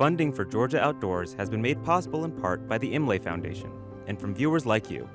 Funding for Georgia Outdoors has been made possible in part by the Imlay Foundation and from viewers like you.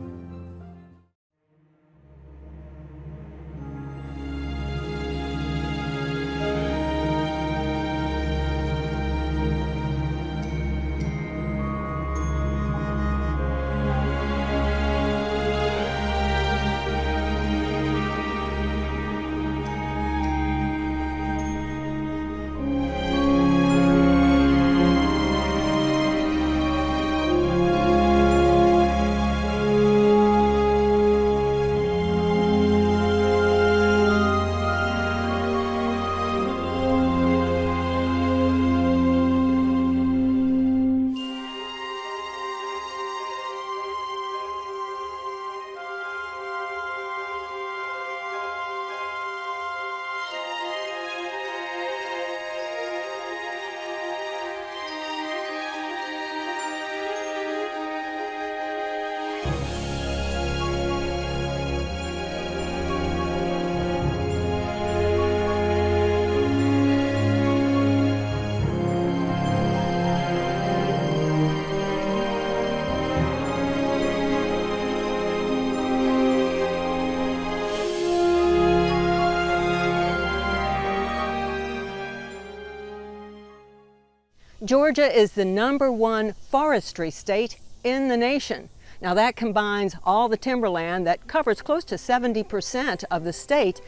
Georgia is the #1 forestry state in the nation. Now that combines all the timberland that covers close to 70% of the state,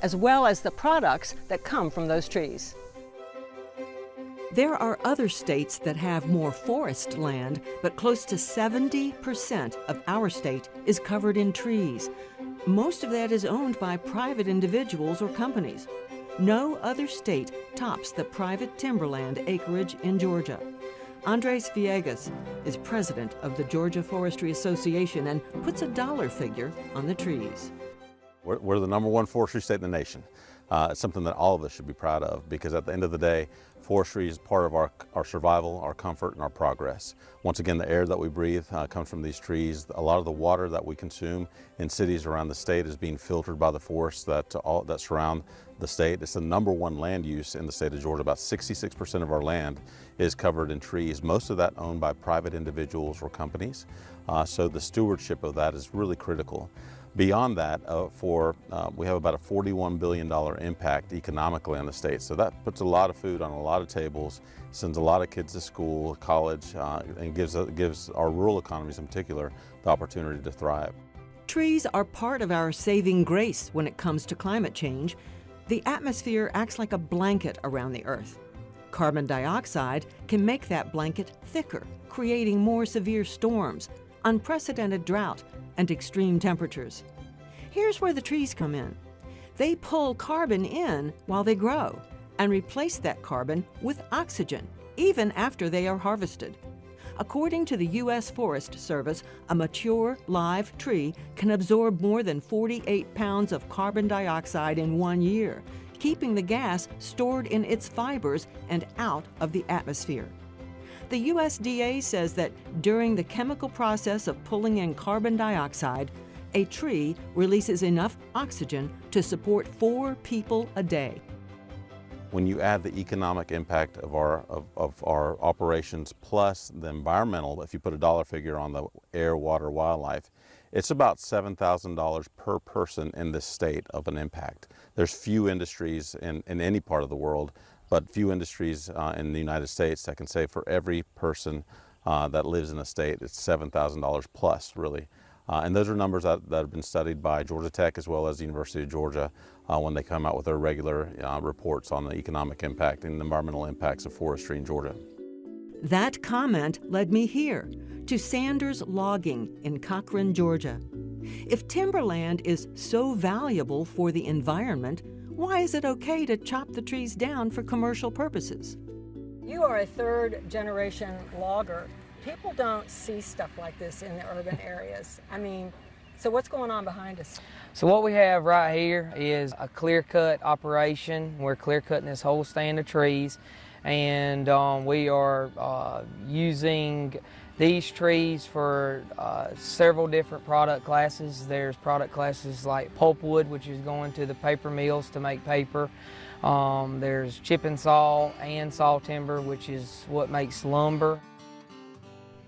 as well as the products that come from those trees. There are other states that have more forest land, but close to 70% of our state is covered in trees. Most of that is owned by private individuals or companies. No other state tops the private timberland acreage in Georgia. Andres Villegas is president of the Georgia Forestry Association and puts a dollar figure on the trees. We're the #1 forestry state in the nation. It's something that all of us should be proud of, because at the end of the day, forestry is part of our survival, our comfort, and our progress. Once again, the air that we breathe comes from these trees. A lot of the water that we consume in cities around the state is being filtered by the forests that surround the state. It's the #1 land use in the state of Georgia. About 66% of our land is covered in trees, most of that owned by private individuals or companies. So the stewardship of that is really critical. Beyond that, we have about a $41 billion impact economically on the state. So that puts a lot of food on a lot of tables, sends a lot of kids to school, college, and gives our rural economies in particular the opportunity to thrive. Trees are part of our saving grace when it comes to climate change. The atmosphere acts like a blanket around the Earth. Carbon dioxide can make that blanket thicker, creating more severe storms, unprecedented drought, and extreme temperatures. Here's where the trees come in. They pull carbon in while they grow and replace that carbon with oxygen, even after they are harvested. According to the U.S. Forest Service, a mature live tree can absorb more than 48 pounds of carbon dioxide in 1 year, keeping the gas stored in its fibers and out of the atmosphere. The USDA says that during the chemical process of pulling in carbon dioxide, a tree releases enough oxygen to support 4 people a day. When you add the economic impact of our operations plus the environmental, if you put a dollar figure on the air, water, wildlife, it's about $7,000 per person in this state of an impact. There's few industries in any part of the world, but few industries in the United States that can say for every person that lives in a state, it's $7,000 plus, really. And those are numbers that have been studied by Georgia Tech as well as the University of Georgia when they come out with their regular reports on the economic impact and environmental impacts of forestry in Georgia. That comment led me here, to Sanders Logging in Cochran, Georgia. If timberland is so valuable for the environment, why is it okay to chop the trees down for commercial purposes? You are a third-generation logger. People don't see stuff like this in the urban areas. I mean, so what's going on behind us? So what we have right here is a clear-cut operation. We're clear-cutting this whole stand of trees, and we are using these trees for several different product classes. There's product classes like pulpwood, which is going to the paper mills to make paper. There's chip and saw and saw timber, which is what makes lumber.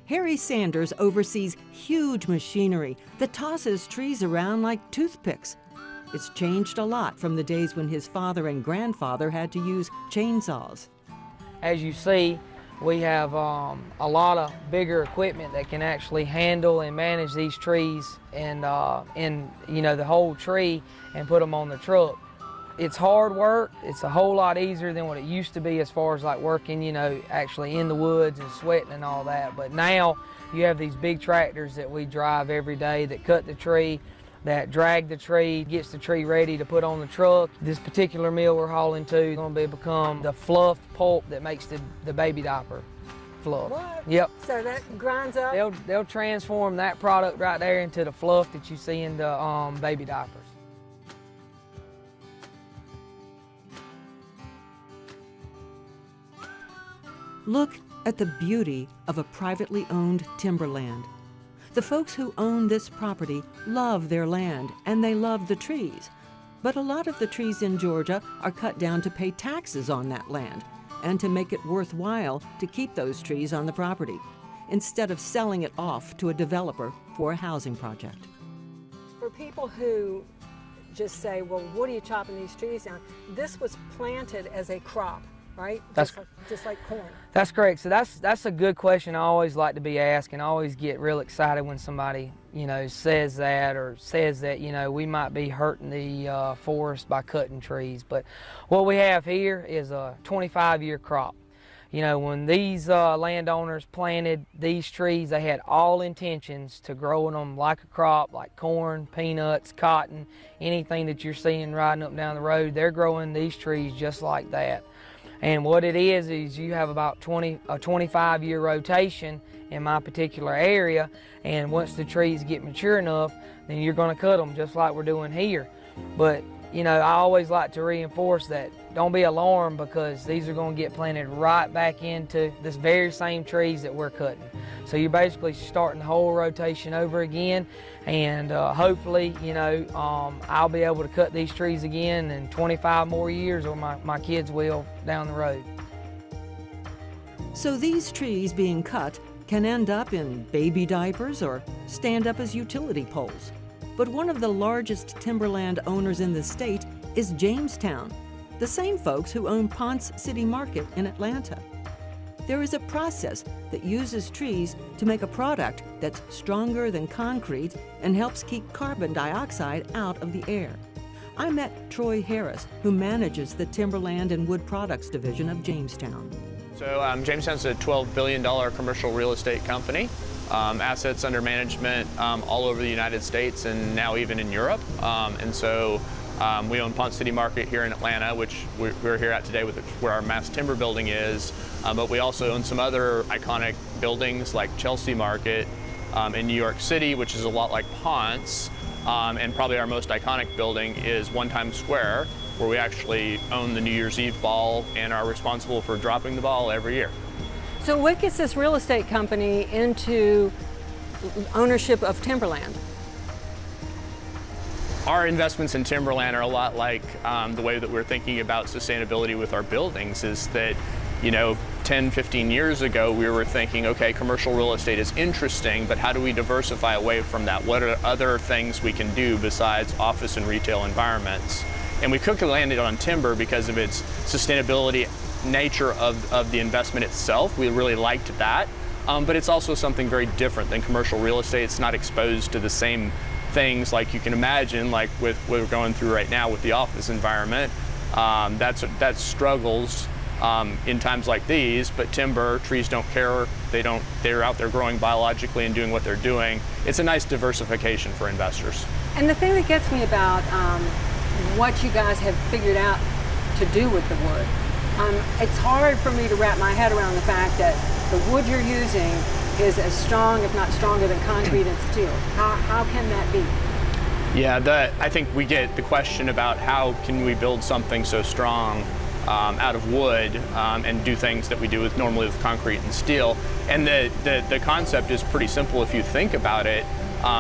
Harry Sanders oversees huge machinery that tosses trees around like toothpicks. It's changed a lot from the days when his father and grandfather had to use chainsaws. As you see, we have a lot of bigger equipment that can actually handle and manage these trees and the whole tree and put them on the truck. It's hard work. It's a whole lot easier than what it used to be as far as like working, actually in the woods and sweating and all that. But now you have these big tractors that we drive every day that cut the tree, that drag the tree, gets the tree ready to put on the truck. This particular mill we're hauling to is going to become the fluff pulp that makes the baby diaper fluff. What? Yep. So that grinds up? They'll transform that product right there into the fluff that you see in the baby diapers. Look at the beauty of a privately owned timberland. The folks who own this property love their land and they love the trees. But a lot of the trees in Georgia are cut down to pay taxes on that land and to make it worthwhile to keep those trees on the property, instead of selling it off to a developer for a housing project. For people who just say, well, what are you chopping these trees down? This was planted as a crop, right? Just like corn. That's correct. So that's a good question I always like to be asked, and I always get real excited when somebody says that, or says that we might be hurting the forest by cutting trees. But what we have here is a 25-year crop. When these landowners planted these trees, they had all intentions to growing them like a crop, like corn, peanuts, cotton, anything that you're seeing riding up and down the road. They're growing these trees just like that. And what it is you have about a 25-year rotation in my particular area, and once the trees get mature enough, then you're going to cut them just like we're doing here. But I always like to reinforce that don't be alarmed, because these are going to get planted right back into this very same trees that we're cutting. So you're basically starting the whole rotation over again, and hopefully, I'll be able to cut these trees again in 25 more years, or my kids will down the road. So these trees being cut can end up in baby diapers or stand up as utility poles. But one of the largest timberland owners in the state is Jamestown, the same folks who own Ponce City Market in Atlanta. There is a process that uses trees to make a product that's stronger than concrete and helps keep carbon dioxide out of the air. I met Troy Harris, who manages the Timberland and Wood Products division of Jamestown. So Jamestown's a $12 billion commercial real estate company. Assets under management all over the United States and now even in Europe. We own Ponce City Market here in Atlanta, which we're here at today, where our mass timber building is. But we also own some other iconic buildings like Chelsea Market in New York City, which is a lot like Ponce. And probably our most iconic building is One Times Square, where we actually own the New Year's Eve ball and are responsible for dropping the ball every year. So what gets this real estate company into ownership of timberland? Our investments in timberland are a lot like the way that we're thinking about sustainability with our buildings, is that 10, 15 years ago, we were thinking, okay, commercial real estate is interesting, but how do we diversify away from that? What are other things we can do besides office and retail environments? And we quickly landed on timber because of its sustainability nature of the investment itself. We really liked that, but it's also something very different than commercial real estate. It's not exposed to the same things like you can imagine, like with what we're going through right now with the office environment. That struggles in times like these, but timber, trees don't care. They're out there growing biologically and doing what they're doing. It's a nice diversification for investors. And the thing that gets me about what you guys have figured out to do with the wood, it's hard for me to wrap my head around the fact that the wood you're using is as strong, if not stronger, than concrete and steel. How can that be? Yeah, I think we get the question about how can we build something so strong out of wood and do things that we do normally with concrete and steel. And the concept is pretty simple if you think about it.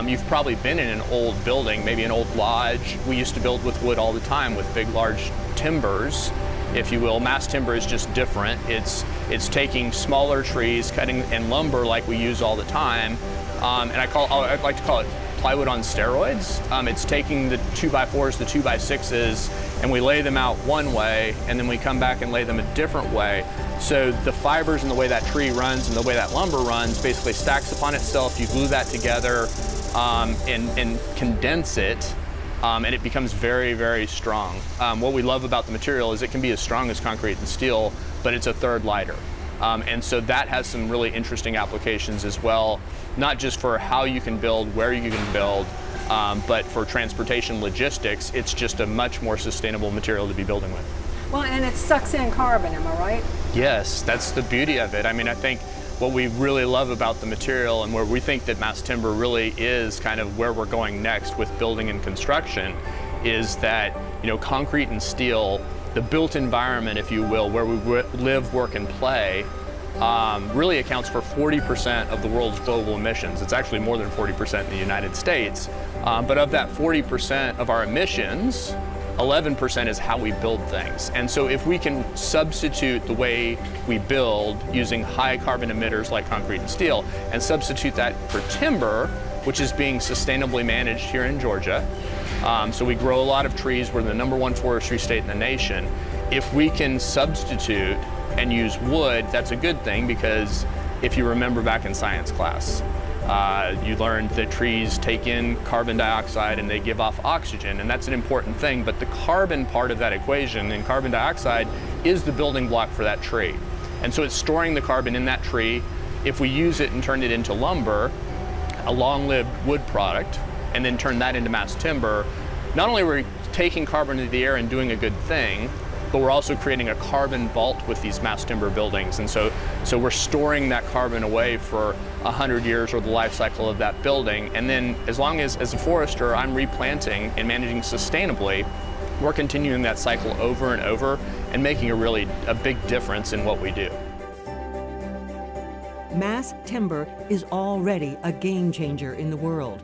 You've probably been in an old building, maybe an old lodge. We used to build with wood all the time, with big, large timbers, if you will. Mass timber is just different. It's taking smaller trees, cutting and lumber like we use all the time, and I like to call it plywood on steroids. It's taking the 2x4s, the 2x6s, and we lay them out one way, and then we come back and lay them a different way. So the fibers and the way that tree runs and the way that lumber runs basically stacks upon itself. You glue that together and condense it, and it becomes very, very strong. What we love about the material is it can be as strong as concrete and steel, but it's a third lighter. And so that has some really interesting applications as well, not just for how you can build, where you can build, but for transportation logistics. It's just a much more sustainable material to be building with. Well, and it sucks in carbon, am I right? Yes, that's the beauty of it. I mean, I think what we really love about the material and where we think that mass timber really is kind of where we're going next with building and construction is that, you know, concrete and steel, the built environment, if you will, where we live, work, and play, really accounts for 40% of the world's global emissions. It's actually more than 40% in the United States. But of that 40% of our emissions, 11% is how we build things. And so if we can substitute the way we build using high carbon emitters like concrete and steel and substitute that for timber, which is being sustainably managed here in Georgia. So we grow a lot of trees. We're the #1 forestry state in the nation. If we can substitute and use wood, that's a good thing, because if you remember back in science class, you learned that trees take in carbon dioxide and they give off oxygen, and that's an important thing, but the carbon part of that equation, and carbon dioxide, is the building block for that tree. And so it's storing the carbon in that tree. If we use it and turn it into lumber, a long-lived wood product, and then turn that into mass timber, not only are we taking carbon into the air and doing a good thing, but we're also creating a carbon vault with these mass timber buildings. And so we're storing that carbon away for 100 years or the life cycle of that building. And then as long as a forester, I'm replanting and managing sustainably, we're continuing that cycle over and over and making a big difference in what we do. Mass timber is already a game changer in the world.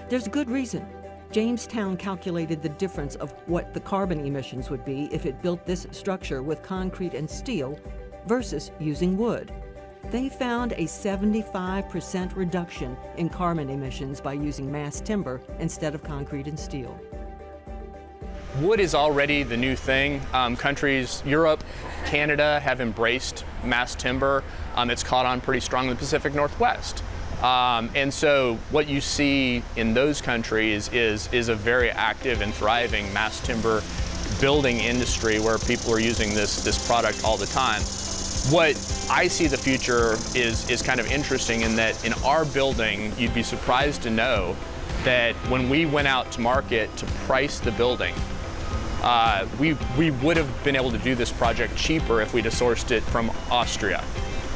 There's good reason. Jamestown calculated the difference of what the carbon emissions would be if it built this structure with concrete and steel versus using wood. They found a 75% reduction in carbon emissions by using mass timber instead of concrete and steel. Wood is already the new thing. Countries, Europe, Canada, have embraced mass timber. It's caught on pretty strong in the Pacific Northwest. And so what you see in those countries is a very active and thriving mass timber building industry where people are using this product all the time. What I see the future is kind of interesting in that in our building, you'd be surprised to know that when we went out to market to price the building, we would have been able to do this project cheaper if we'd have sourced it from Austria.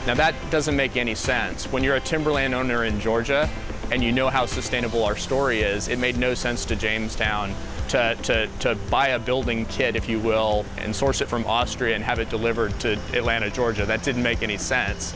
Now that doesn't make any sense. When you're a timberland owner in Georgia and you know how sustainable our story is, it made no sense to Jamestown to buy a building kit, if you will, and source it from Austria and have it delivered to Atlanta, Georgia. That didn't make any sense.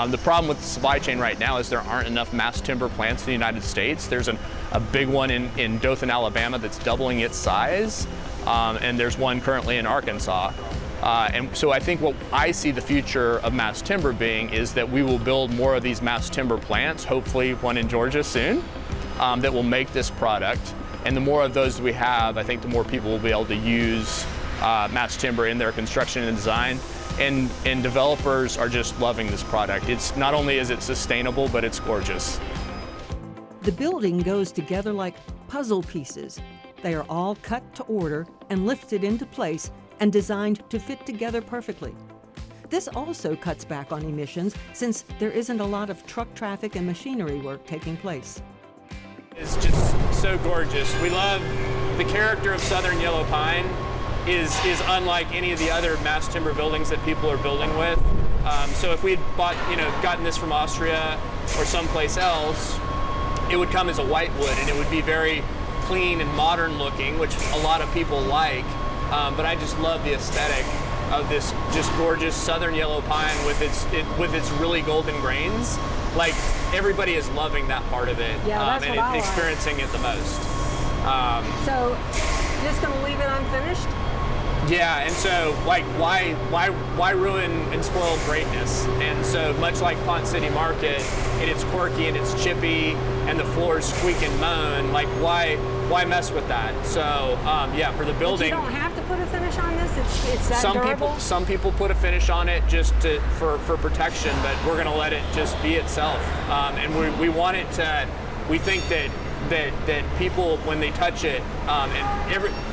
The problem with the supply chain right now is there aren't enough mass timber plants in the United States. There's a big one in Dothan, Alabama that's doubling its size, and there's one currently in Arkansas. And so I think what I see the future of mass timber being is that we will build more of these mass timber plants, hopefully one in Georgia soon, that will make this product. And the more of those we have, I think the more people will be able to use mass timber in their construction and design. And developers are just loving this product. It's not only is it sustainable, but it's gorgeous. The building goes together like puzzle pieces. They are all cut to order and lifted into place and designed to fit together perfectly. This also cuts back on emissions since there isn't a lot of truck traffic and machinery work taking place. It's just so gorgeous. We love the character of southern yellow pine is unlike any of the other mass timber buildings that people are building with. So if we'd gotten this from Austria or someplace else, it would come as a white wood and it would be very clean and modern looking, which a lot of people like. But I just love the aesthetic of this just gorgeous southern yellow pine with its really golden grains. Like everybody is loving that part of it, Yeah, that's what I like. Experiencing it the most. So you're just going to leave it unfinished? Yeah, and so like why ruin and spoil greatness? And so much like Pont City Market, and it's quirky and it's chippy and the floors squeak and moan, like why mess with that? So yeah, for the building. But you don't have to put a finish on this. It's that durable. Some people put a finish on it just for protection, but we're going to let it just be itself. And we want it to. We think that people, when they touch it,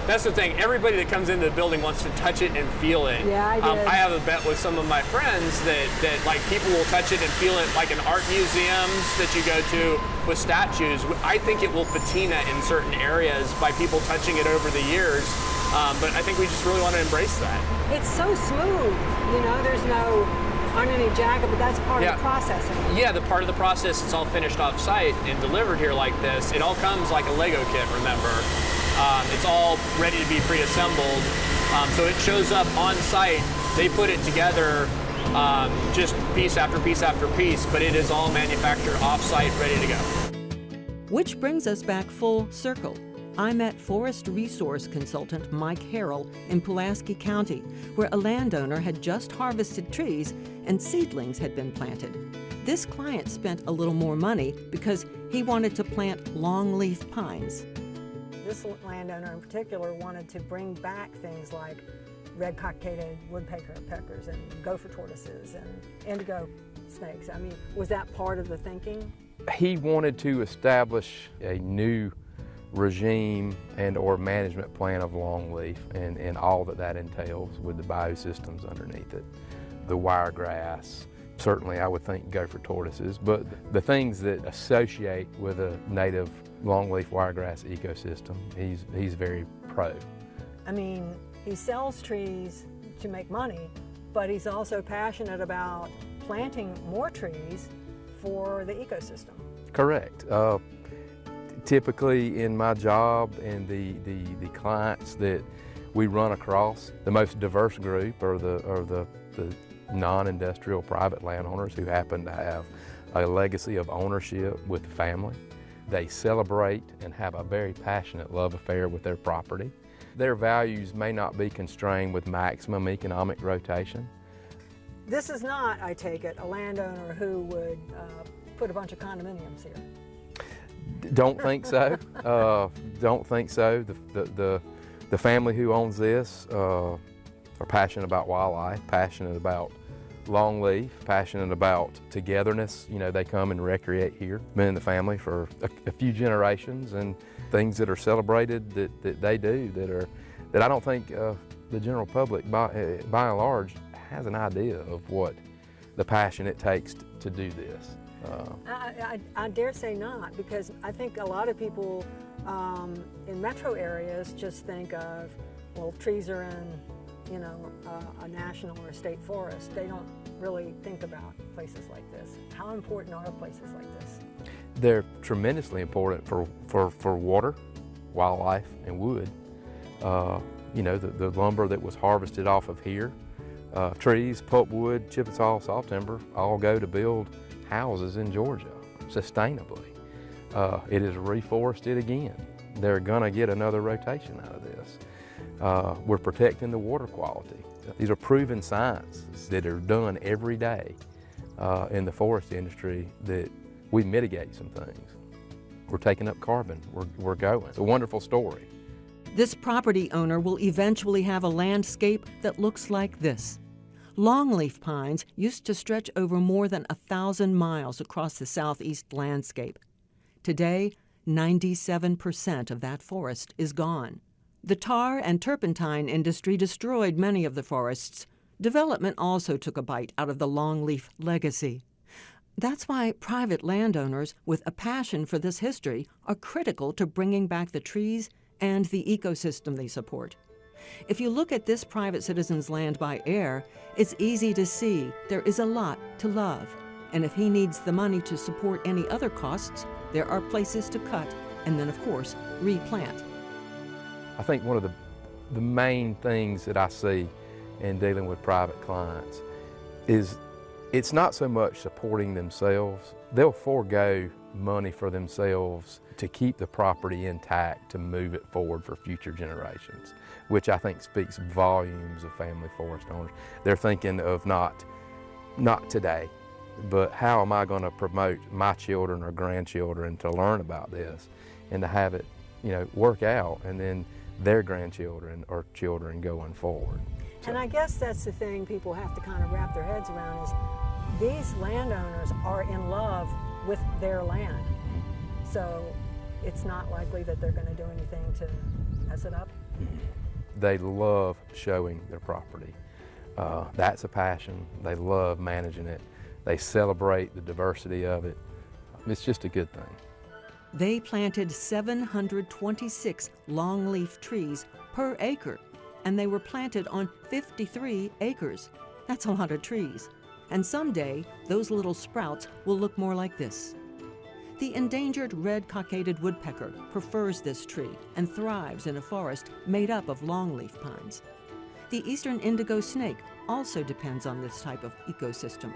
that's the thing. Everybody that comes into the building wants to touch it and feel it. Yeah, I did. I have a bet with some of my friends that like people will touch it and feel it, like in art museums that you go to with statues. I think it will patina in certain areas by people touching it over the years. But I think we just really want to embrace that. It's so smooth. You know, there's no underneath jacket, but that's part of the processing. Yeah, the part of the process, it's all finished off site and delivered here like this. It all comes like a Lego kit, remember. It's all ready to be pre-assembled. So it shows up on site. They put it together just piece after piece after piece, but it is all manufactured off site, ready to go. Which brings us back full circle. I met forest resource consultant Mike Harrell in Pulaski County, where a landowner had just harvested trees and seedlings had been planted. This client spent a little more money because he wanted to plant longleaf pines. This landowner in particular wanted to bring back things like red cockaded woodpeckers and gopher tortoises and indigo snakes. I mean, was that part of the thinking? He wanted to establish a new regime and or management plan of longleaf and all that entails with the biosystems underneath it. The wiregrass, certainly I would think gopher tortoises, but the things that associate with a native longleaf wiregrass ecosystem, he's very pro. I mean, he sells trees to make money, but he's also passionate about planting more trees for the ecosystem. Correct. Typically in my job and the clients that we run across, the most diverse group are the non-industrial private landowners who happen to have a legacy of ownership with the family. They celebrate and have a very passionate love affair with their property. Their values may not be constrained with maximum economic rotation. This is not, I take it, a landowner who would put a bunch of condominiums here. Don't think so. Don't think so. The family who owns this are passionate about wildlife, passionate about longleaf, passionate about togetherness. You know, they come and recreate here. Been in the family for a few generations, and things that are celebrated that they do that I don't think the general public by and large has an idea of what the passion it takes to do this. I dare say not, because I think a lot of people in metro areas just think of, well, trees are in, you know, a national or a state forest. They don't really think about places like this. How important are places like this? They're tremendously important for water, wildlife, and wood. You know, the lumber that was harvested off of here, trees, pulpwood, chip-n-saw, saw timber, all go to build houses in Georgia sustainably. It is reforested again. They're gonna get another rotation out of this. We're protecting the water quality. These are proven sciences that are done every day in the forest industry that we mitigate some things. We're taking up carbon, we're going. It's a wonderful story. This property owner will eventually have a landscape that looks like this. Longleaf pines used to stretch over more than 1,000 miles across the southeast landscape. Today, 97% of that forest is gone. The tar and turpentine industry destroyed many of the forests. Development also took a bite out of the longleaf legacy. That's why private landowners with a passion for this history are critical to bringing back the trees and the ecosystem they support. If you look at this private citizen's land by air, it's easy to see there is a lot to love. And if he needs the money to support any other costs, there are places to cut and then, of course, replant. I think one of the main things that I see in dealing with private clients is it's not so much supporting themselves. They'll forego money for themselves to keep the property intact, to move it forward for future generations. which I think speaks volumes of family forest owners. They're thinking of not today, but how am I going to promote my children or grandchildren to learn about this and to have it, work out, and then their grandchildren or children going forward. And I guess that's the thing people have to kind of wrap their heads around is these landowners are in love with their land. So it's not likely that they're going to do anything to mess it up. They love showing their property. That's a passion. They love managing it. They celebrate the diversity of it. It's just a good thing. They planted 726 longleaf trees per acre, and they were planted on 53 acres. That's a lot of trees. And someday, those little sprouts will look more like this. The endangered red-cockaded woodpecker prefers this tree and thrives in a forest made up of longleaf pines. The eastern indigo snake also depends on this type of ecosystem.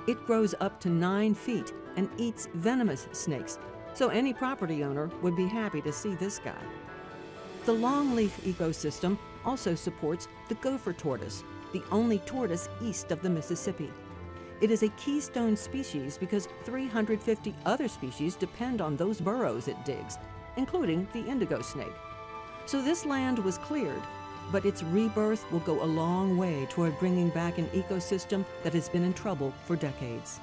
It grows up to 9 feet and eats venomous snakes, so any property owner would be happy to see this guy. The longleaf ecosystem also supports the gopher tortoise, the only tortoise east of the Mississippi. It is a keystone species because 350 other species depend on those burrows it digs, including the indigo snake. So this land was cleared, but its rebirth will go a long way toward bringing back an ecosystem that has been in trouble for decades.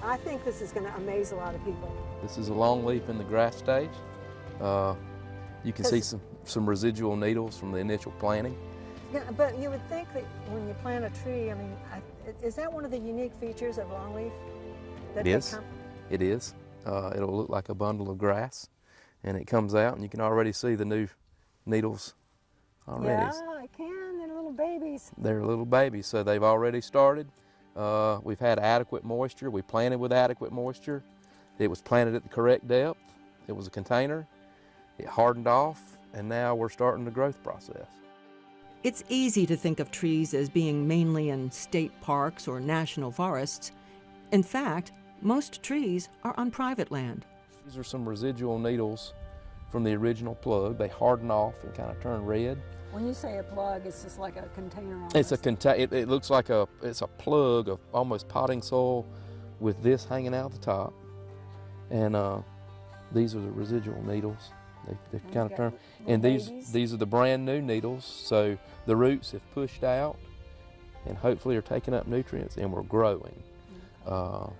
I think this is going to amaze a lot of people. This is a longleaf in the grass stage. You can see some residual needles from the initial planting. Yeah, but you would think that when you plant a tree, is that one of the unique features of longleaf? It is. It is. It'll look like a bundle of grass, and it comes out, and you can already see the new needles already. Yeah, I can. They're little babies. They're little babies, so they've already started. We've had adequate moisture. We planted with adequate moisture. It was planted at the correct depth. It was a container. It hardened off, and now we're starting the growth process. It's easy to think of trees as being mainly in state parks or national forests. In fact, most trees are on private land. These are some residual needles from the original plug. They harden off and kind of turn red. When you say a plug, it's just like a container almost. It looks like it's a plug of almost potting soil with this hanging out the top. And these are the residual needles. They kind of turn. And these are the brand new needles. So the roots have pushed out and hopefully are taking up nutrients, and we're growing. And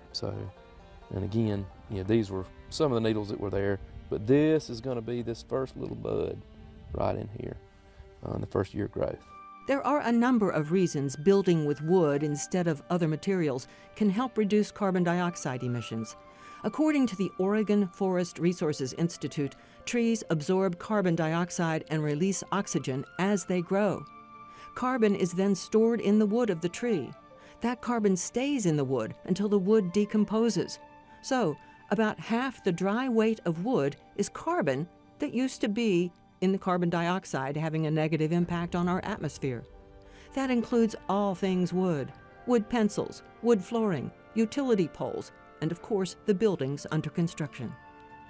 again, these were some of the needles that were there, but this is going to be this first little bud right in here. In the first year of growth. There are a number of reasons building with wood instead of other materials can help reduce carbon dioxide emissions. According to the Oregon Forest Resources Institute, trees absorb carbon dioxide and release oxygen as they grow. Carbon is then stored in the wood of the tree. That carbon stays in the wood until the wood decomposes. So, about half the dry weight of wood is carbon that used to be in the carbon dioxide, having a negative impact on our atmosphere. That includes all things wood: wood pencils, wood flooring, utility poles, and of course the buildings under construction.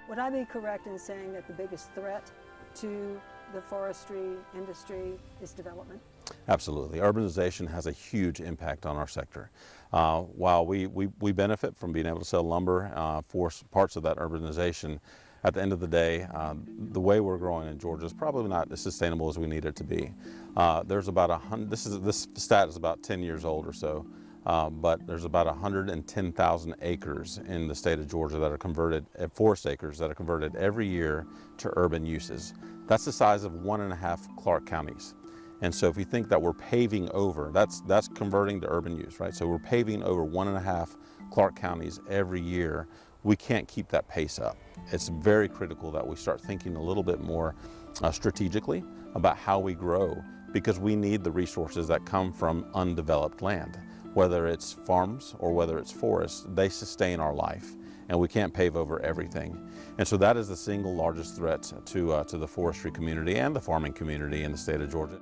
Would I be correct in saying that the biggest threat to the forestry industry is development? Absolutely. Urbanization has a huge impact on our sector. While we benefit from being able to sell lumber for parts of that urbanization, at the end of the day, the way we're growing in Georgia is probably not as sustainable as we need it to be. There's about this stat is about 10 years old or so, but there's about 110,000 acres in the state of Georgia that are converted, forest acres that are converted every year to urban uses. That's the size of 1.5 Clark counties. And so if you think that we're paving over, that's converting to urban use, right? So we're paving over 1.5 Clark counties every year. We can't keep that pace up. It's very critical that we start thinking a little bit more strategically about how we grow, because we need the resources that come from undeveloped land. Whether it's farms or whether it's forests, they sustain our life, and we can't pave over everything. And so that is the single largest threat to the forestry community and the farming community in the state of Georgia.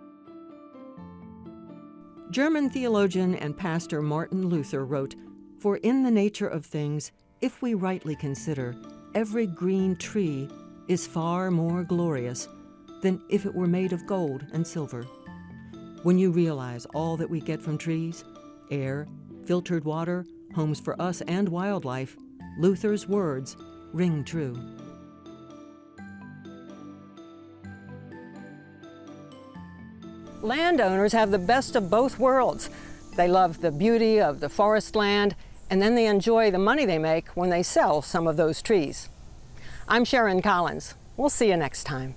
German theologian and pastor Martin Luther wrote, "For in the nature of things, if we rightly consider, every green tree is far more glorious than if it were made of gold and silver. When you realize all that we get from trees, air, filtered water, homes for us and wildlife, Luther's words ring true. Landowners have the best of both worlds. They love the beauty of the forest land, and then they enjoy the money they make when they sell some of those trees. I'm Sharon Collins. We'll see you next time.